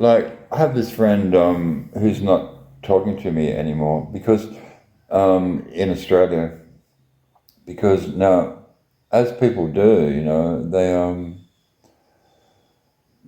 I have this friend who's not talking to me anymore because in Australia, because now, as people do,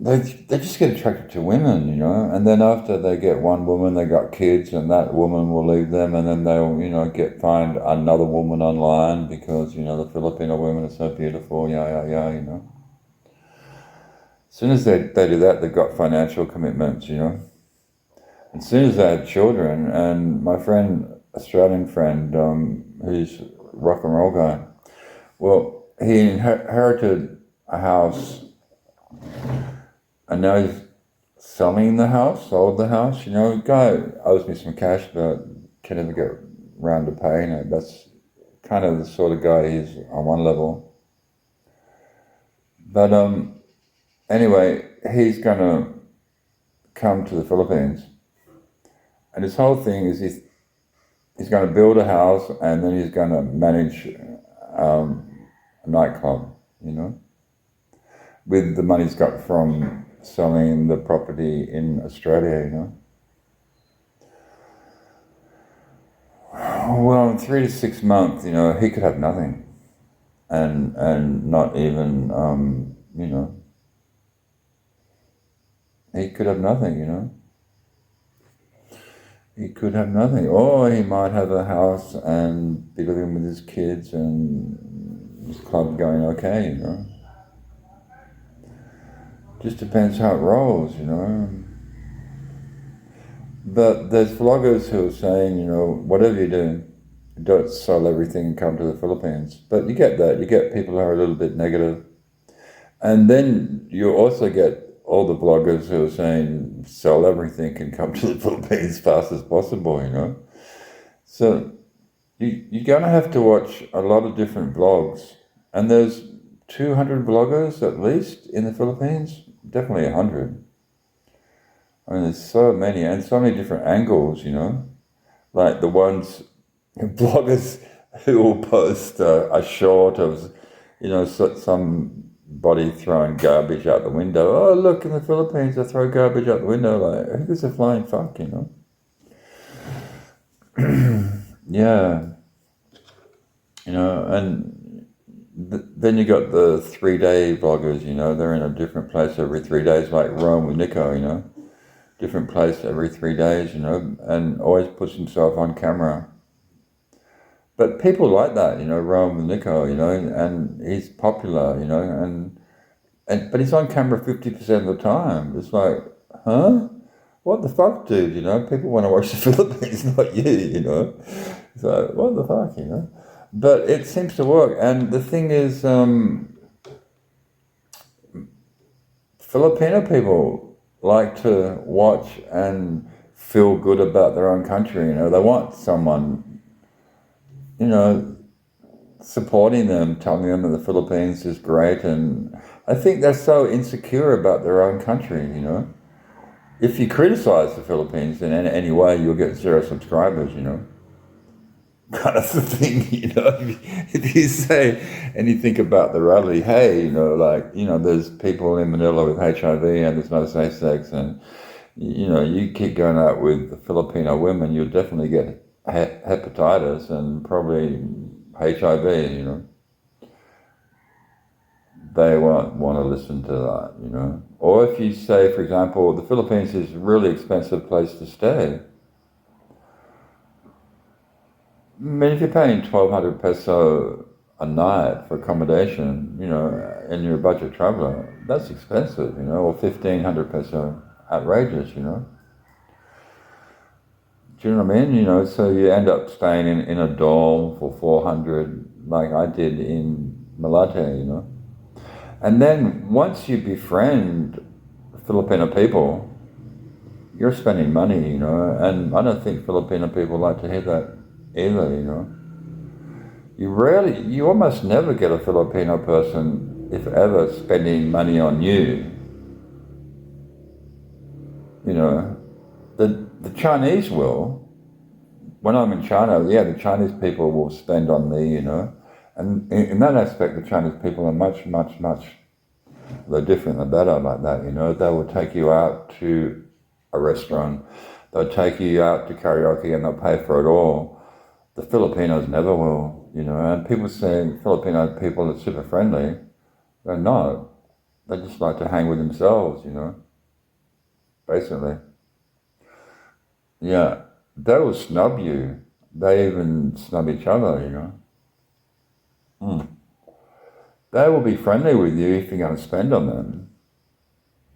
they just get attracted to women, and then after they get one woman, they got kids, and that woman will leave them, and then they'll, get find another woman online because the Filipino women are so beautiful, yeah, yeah, yeah. As soon as they do that, they've got financial commitments. As soon as they have children, and my friend, Australian friend, who's a rock and roll guy, well, he inherited a house, and now he's selling the house, sold the house. The guy owes me some cash, but can never get around to paying it. That's kind of the sort of guy he is on one level. But anyway, he's gonna come to the Philippines, and his whole thing is he's going to build a house, and then he's going to manage a nightclub, with the money he's got from selling the property in Australia. Well, in 3 to 6 months, he could have nothing, and not even, he could have nothing. He could have nothing, or he might have a house and be living with his kids and his club going okay. Just depends how it rolls. But there's vloggers who are saying, whatever you do, don't sell everything and come to the Philippines. But you get that. You get people who are a little bit negative. And then you also get all the bloggers who are saying sell everything and come to the Philippines as fast as possible. So you're going to have to watch a lot of different vlogs. And there's 200 vloggers at least in the Philippines, definitely 100. I mean, there's so many and so many different angles, like the ones, bloggers who will post a short of, somebody throwing garbage out the window. Oh, look, in the Philippines, they throw garbage out the window. Like, who gives a flying fuck, Yeah. And then you got the 3-day vloggers, they're in a different place every 3 days, like Rome with Nico, different place every 3 days, and always puts himself on camera. But people like that, Rome with Nico, and he's popular, but he's on camera 50% of the time. It's like, huh? What the fuck, dude? People want to watch the Philippines, not you. It's like, what the fuck, But it seems to work, and the thing is, Filipino people like to watch and feel good about their own country. They want someone, supporting them, telling them that the Philippines is great, and I think they're so insecure about their own country. If you criticize the Philippines in any way, you'll get 0 subscribers. Kind of the thing. If you say anything about the rally, hey, there's people in Manila with HIV and there's no safe sex, and you keep going out with the Filipino women, you'll definitely get hepatitis and probably HIV. They won't want to listen to that. Or if you say, for example, the Philippines is a really expensive place to stay. I mean, if you're paying 1,200 peso a night for accommodation, and you're a budget traveler, that's expensive, or 1,500 peso, outrageous, Do you know what I mean? So you end up staying in a dorm for 400, like I did in Malate, And then once you befriend Filipino people, you're spending money, and I don't think Filipino people like to hear that either, You almost never get a Filipino person, if ever, spending money on you. The Chinese will. When I'm in China, yeah, the Chinese people will spend on me, And in that aspect, the Chinese people are much, much, much, they're different, they're better like that, They will take you out to a restaurant. They'll take you out to karaoke and they'll pay for it all. The Filipinos never will, you know, and people say Filipino people are super friendly. They're not. They just like to hang with themselves, you know, basically. Yeah, they will snub you. They even snub each other, you know. Mm. They will be friendly with you if you're going to spend on them.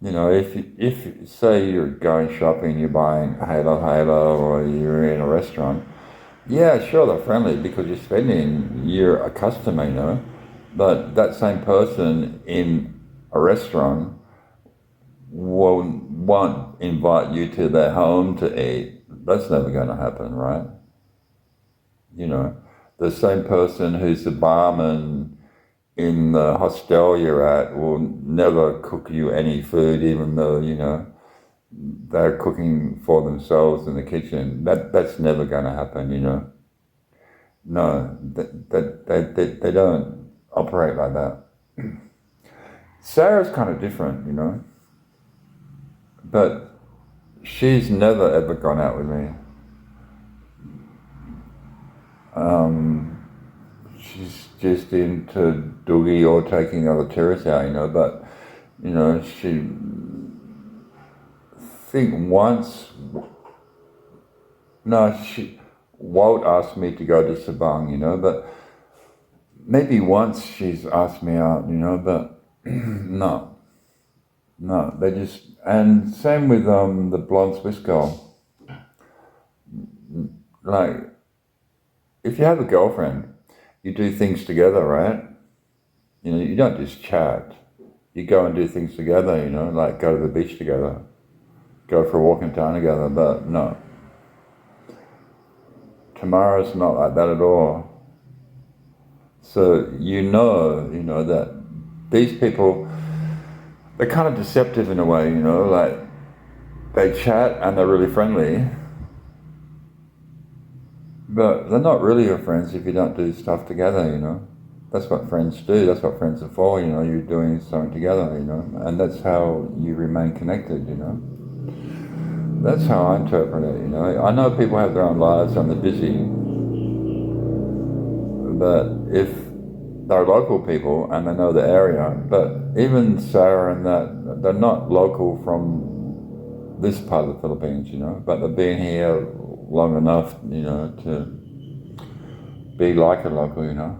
You know, if say you're going shopping, you're buying Halo, or you're in a restaurant, yeah, sure, they're friendly because you're spending, you're a customer, you know. But that same person in a restaurant won't invite you to their home to eat. That's never going to happen, right? You know, the same person who's the barman in the hostel you're at will never cook you any food, even though, you know, they're cooking for themselves in the kitchen. That's never going to happen, you know. No, they don't operate like that. Sarah's kind of different, you know, but she's never ever gone out with me. She's just into doogie or taking other tourists out, you know, but, you know, she think once, no, she, Walt asked me to go to Sabang, you know, but maybe once she's asked me out, you know, but no, they just, and same with the blonde Swiss girl. Like, if you have a girlfriend, you do things together, right? You know, you don't just chat. You go and do things together, you know, like go to the beach together, go for a walk in town together, but no. Tomorrow's not like that at all. So you know that these people, they're kind of deceptive in a way, you know, like they chat and they're really friendly, but they're not really your friends if you don't do stuff together, you know. That's what friends do, that's what friends are for, you know, you're doing something together, you know, and that's how you remain connected, you know. That's how I interpret it, you know. I know people have their own lives and they're busy, but if they're local people and they know the area, but even Sarah and that, they're not local from this part of the Philippines, you know, but they've been here long enough, you know, to be like a local, you know.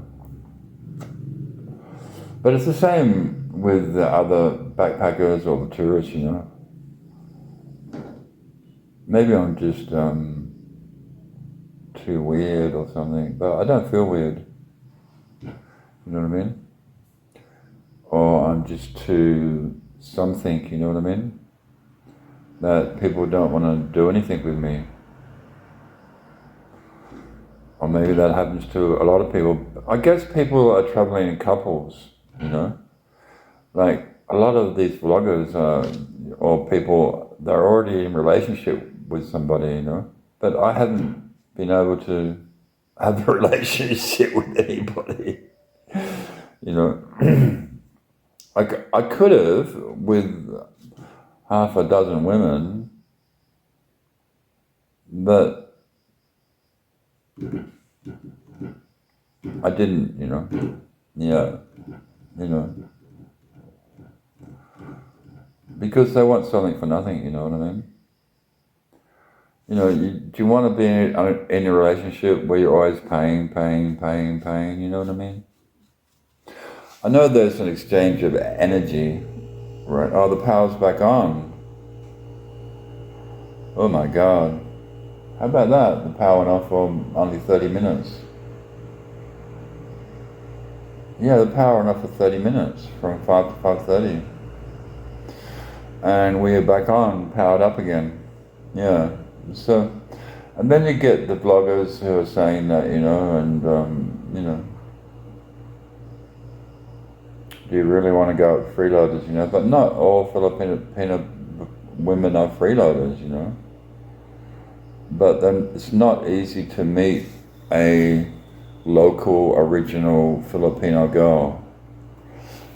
But it's the same with the other backpackers or the tourists, you know. Maybe I'm just too weird or something, but I don't feel weird. You know what I mean? Or I'm just too something, you know what I mean? That people don't want to do anything with me. Or maybe that happens to a lot of people. I guess people are traveling in couples, you know? Like a lot of these vloggers or people, they're already in relationship with somebody, you know? But I haven't been able to have a relationship with anybody. You know, I could have with half a dozen women, but I didn't, you know. Yeah, you know, because they want something for nothing, you know what I mean? You know, do you want to be in a relationship where you're always paying, you know what I mean? I know there's an exchange of energy, right? Oh, the power's back on. Oh my God. How about that? The power went off for only 30 minutes. Yeah, the power went off for 30 minutes, from 5 to 5:30. And we are back on, powered up again. Yeah, so, and then you get the bloggers who are saying that, you know, and, you know, do you really want to go at freeloaders, you know? But not all Filipino women are freeloaders, you know? But then it's not easy to meet a local, original Filipino girl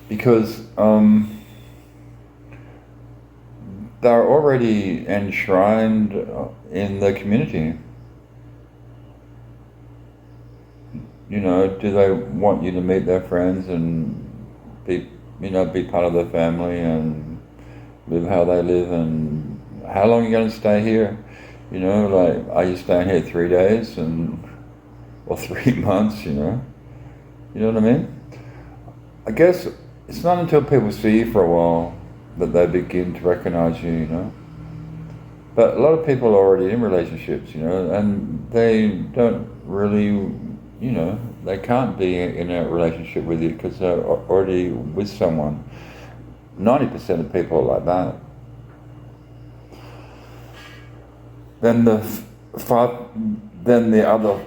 because they're already enshrined in the community. You know, do they want you to meet their friends and be, be part of their family and live how they live, and how long are you going to stay here? You know, like, are you staying here 3 days or 3 months, You know what I mean? I guess it's not until people see you for a while that they begin to recognize you. But a lot of people are already in relationships, and they don't really, they can't be in a relationship with you because they're already with someone. 90% of people are like that. Then then the other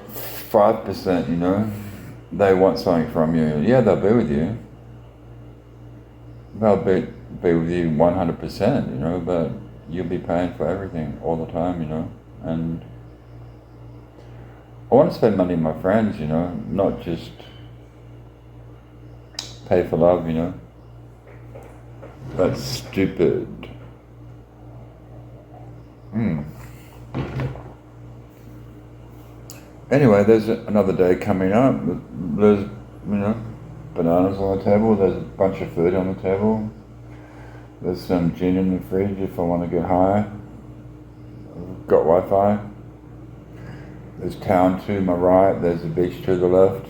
5%, they want something from you. Yeah, they'll be with you. They'll be with you 100%, but you'll be paying for everything all the time, and I want to spend money on my friends, not just pay for love, That's stupid. Anyway, there's another day coming up. There's, bananas on the table. There's a bunch of food on the table. There's some gin in the fridge if I want to get high. I've got Wi-Fi. There's town to my right. There's the beach to the left.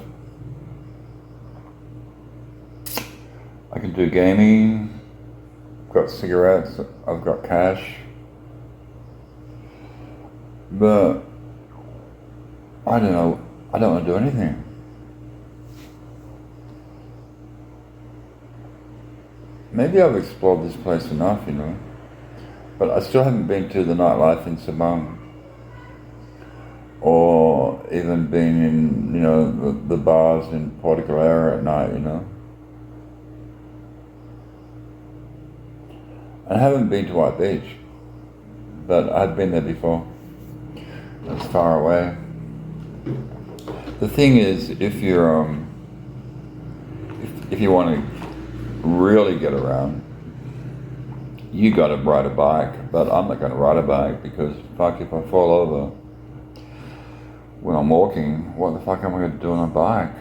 I can do gaming. I've got cigarettes. I've got cash. But I don't know. I don't want to do anything. Maybe I've explored this place enough, but I still haven't been to the nightlife in Sabang, or even been in, the bars in Porto Galera at night, I haven't been to White Beach, but I've been there before. It's far away. The thing is, if you're, if you want to really get around, you got to ride a bike. But I'm not going to ride a bike because fuck, if I fall over when I'm walking, what the fuck am I going to do on a bike?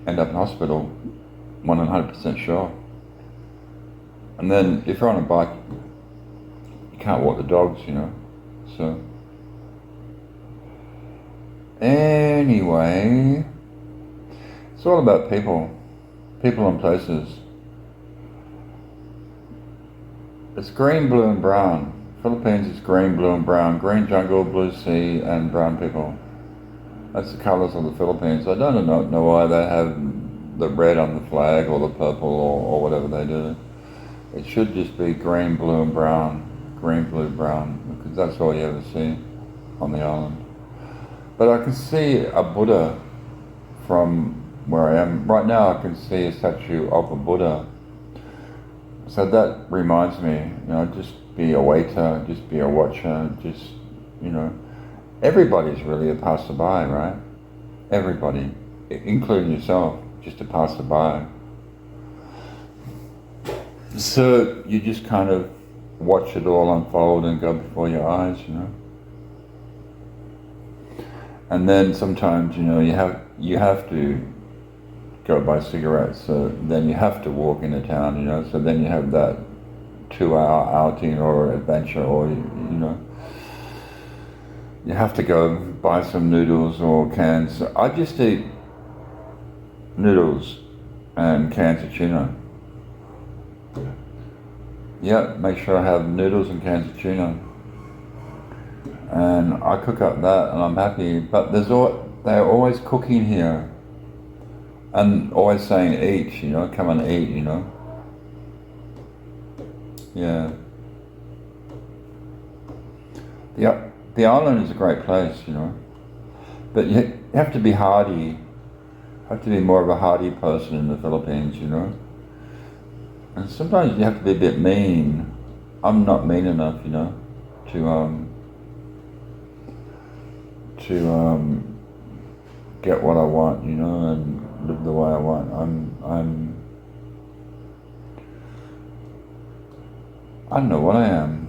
End up in hospital, 100% sure. And then if you're on a bike, you can't walk the dogs, So anyway, it's all about people and places. It's green, blue and brown. Philippines is green, blue and brown. Green jungle, blue sea and brown people. That's the colours of the Philippines. I don't know why they have the red on the flag or the purple or whatever they do. It should just be green, blue and brown. Green, blue, brown, because that's all you ever see on the island. But I can see a Buddha from where I am. Right now I can see a statue of a Buddha. So that reminds me, just be a waiter, just be a watcher, just, everybody's really a passerby, right? Everybody, including yourself, just a passerby. So you just kind of watch it all unfold and go before your eyes, And then sometimes, you have to go buy cigarettes, so then you have to walk into town, so then you have that 2-hour outing or adventure, or, you have to go buy some noodles or cans. I just eat noodles and cans of tuna. Yeah, make sure I have noodles and cans of tuna. And I cook up that and I'm happy, but they're always cooking here. And always saying eat, come and eat, Yeah. The island is a great place, But you have to be hardy. You have to be more of a hardy person in the Philippines, And sometimes you have to be a bit mean. I'm not mean enough, to get what I want, and live the way I want. I know what I am.